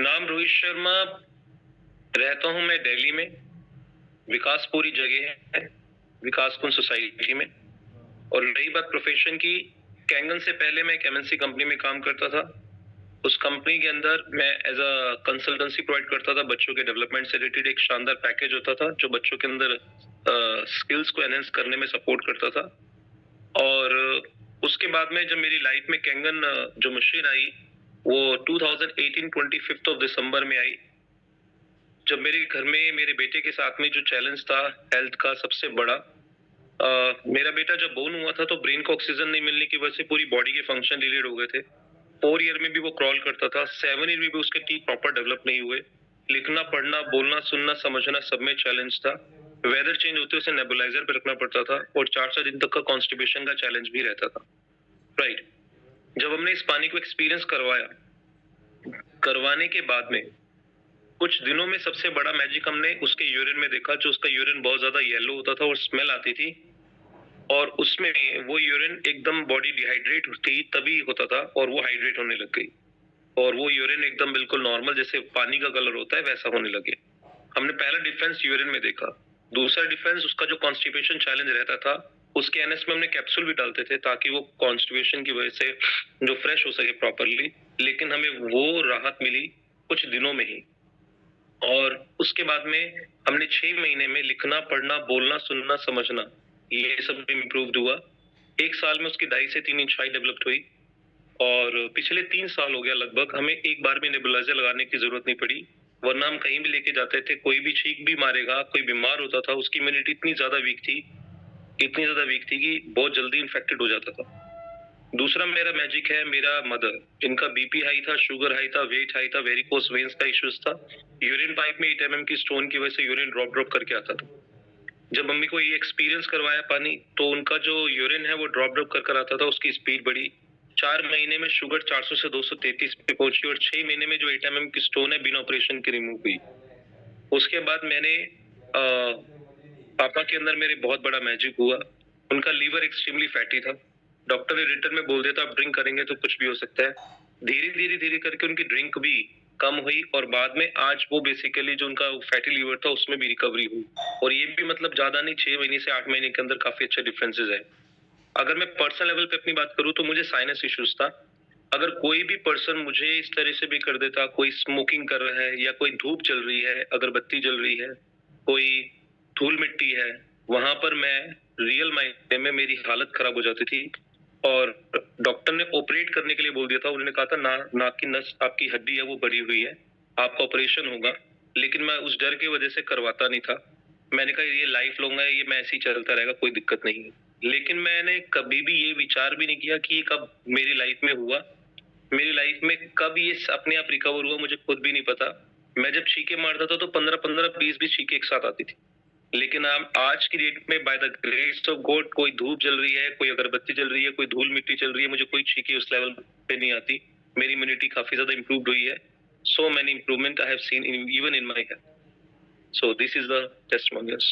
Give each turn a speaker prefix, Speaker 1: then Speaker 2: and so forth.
Speaker 1: नाम रोहित शर्मा। रहता हूँ मैं दिल्ली में। विकासपुरी जगह है, विकास कुंज सोसाइटी में। और रही बात प्रोफेशन की, कैंगन से पहले मैं एक एमएनसी कंपनी में काम करता था। उस कंपनी के अंदर मैं एज अ कंसल्टेंसी प्रोवाइड करता था। बच्चों के डेवलपमेंट से रिलेटेड एक शानदार पैकेज होता था जो बच्चों के अंदर स्किल्स को एनहेंस करने में सपोर्ट करता था। और उसके बाद में जब मेरी लाइफ में कैंगन जो मशीन आई वो 2018 25 ऑफ दिसंबर में आई। जब मेरे घर में मेरे बेटे के साथ में जो चैलेंज था हेल्थ का सबसे बड़ा, मेरा बेटा जब बोर्न हुआ था तो ब्रेन को ऑक्सीजन नहीं मिलने की वजह से पूरी बॉडी के फंक्शन डिलेड हो गए थे। 4 ईयर में भी वो क्रॉल करता था, 7 ईयर में भी उसके टीथ प्रॉपर डेवलप नहीं हुए। लिखना पढ़ना बोलना सुनना समझना सब में चैलेंज था। वेदर चेंज होते उसे नेबुलाइजर पे रखना पड़ता था और 4 4 दिन तक का कॉन्स्टिपेशन का चैलेंज भी रहता था। राइट। जब हमने इस पानी को एक्सपीरियंस करवाने के बाद में कुछ दिनों में सबसे बड़ा मैजिक हमने उसके यूरिन में देखा। जो उसका यूरिन बहुत ज्यादा येलो होता था और स्मेल आती थी, और उसमें वो यूरिन एकदम बॉडी डिहाइड्रेट होती तभी होता था और वो हाइड्रेट होने लग गई। और वो यूरिन एकदम बिल्कुल नॉर्मल जैसे पानी का कलर होता है वैसा होने लगे। हमने पहला डिफरेंस यूरिन में देखा। दूसरा डिफरेंस उसका जो कॉन्स्टिपेशन चैलेंज रहता था उसके एनएस में हमने कैप्सूल भी डालते थे ताकि वो कॉन्स्टिपेशन की वजह से जो फ्रेश हो सके प्रॉपरली। लेकिन हमें वो राहत मिली कुछ दिनों में ही। और उसके बाद में हमने 6 महीने में लिखना पढ़ना बोलना सुनना समझना ये सब इम्प्रूव हुआ। 1 साल में उसकी 2.5 से 3 इंच हाइट डेवलप्ड हुई। और पिछले 3 साल हो गया लगभग हमें एक बार भी नेबुलाइजर लगाने की जरूरत नहीं पड़ी। वरना हम कहीं भी लेके जाते थे, कोई भी छींक भी मारेगा, कोई बीमार होता था, उसकी इम्यूनिटी इतनी ज्यादा वीक थी कि बहुत जल्दी इन्फेक्टेड हो जाता था। दूसरा मेरा मैजिक है मेरा मदर, जिनका बीपी हाई था, शुगर हाई था, वेट हाई था, वेरिकोस वेन्स का इश्यूज था। यूरिन पाइप में 8 mm की स्टोन की वजह से यूरिन ड्रॉप ड्रॉप करके आता था। जब मम्मी को ये एक्सपीरियंस करवाया पानी तो उनका जो यूरिन है वो ड्रॉप ड्रॉप कर आता था, उसकी स्पीड बढ़ी। 4 महीने में शुगर 400 से 233 पे पहुंची और 6 महीने में जो 8 mm की स्टोन है बिना ऑपरेशन के रिमूव हुई। उसके बाद मैंने पापा के अंदर मेरे बहुत बड़ा मैजिक हुआ। उनका लीवर एक्सट्रीमली फैटी था। डॉक्टर ने रिटर्न में बोल दिया था आप ड्रिंक करेंगे तो कुछ भी हो सकता है। धीरे धीरे करके उनकी ड्रिंक भी कम हुई और बाद में आज वो बेसिकली जो उनका फैटी लीवर था उसमें भी रिकवरी हुई। और ये भी मतलब ज्यादा नहीं, 6 महीने से 8 महीने के अंदर काफी अच्छे डिफरेंसेस है। अगर मैं पर्सनल लेवल पे अपनी बात करूं तो मुझे साइनस इश्यूज था। अगर कोई भी पर्सन मुझे इस तरह से भी कर देता, कोई स्मोकिंग कर रहा है या कोई धूप जल रही है, अगरबत्ती जल रही है, कोई धूल मिट्टी है, वहां पर मैं रियल मायने में मेरी हालत खराब हो जाती थी। और डॉक्टर ने ऑपरेट करने के लिए बोल दिया था। उन्होंने कहा था नाक की नस आपकी हड्डी है वो बढ़ी हुई है, आपका ऑपरेशन होगा। लेकिन मैं उस डर की वजह से करवाता नहीं था। मैंने कहा ये लाइफ लॉन्ग है, ये मैं ऐसे ही चलता रहेगा, कोई दिक्कत नहीं है। लेकिन मैंने कभी भी ये विचार भी नहीं किया कि ये कब मेरी लाइफ में हुआ, मेरी लाइफ में कब ये अपने आप रिकवर हुआ, मुझे खुद भी नहीं पता। मैं जब छींके मारता था तो 15-15 20-20 छींके एक साथ आती थी। लेकिन आज की डेट में by the grace of God कोई धूप जल रही है, कोई अगरबत्ती जल रही है, कोई धूल मिट्टी चल रही है, मुझे कोई छींके उस लेवल पे नहीं आती। मेरी इम्यूनिटी काफी ज्यादा इम्प्रूव हुई है। So many improvement I have seen even in my health. So this is the testimonials.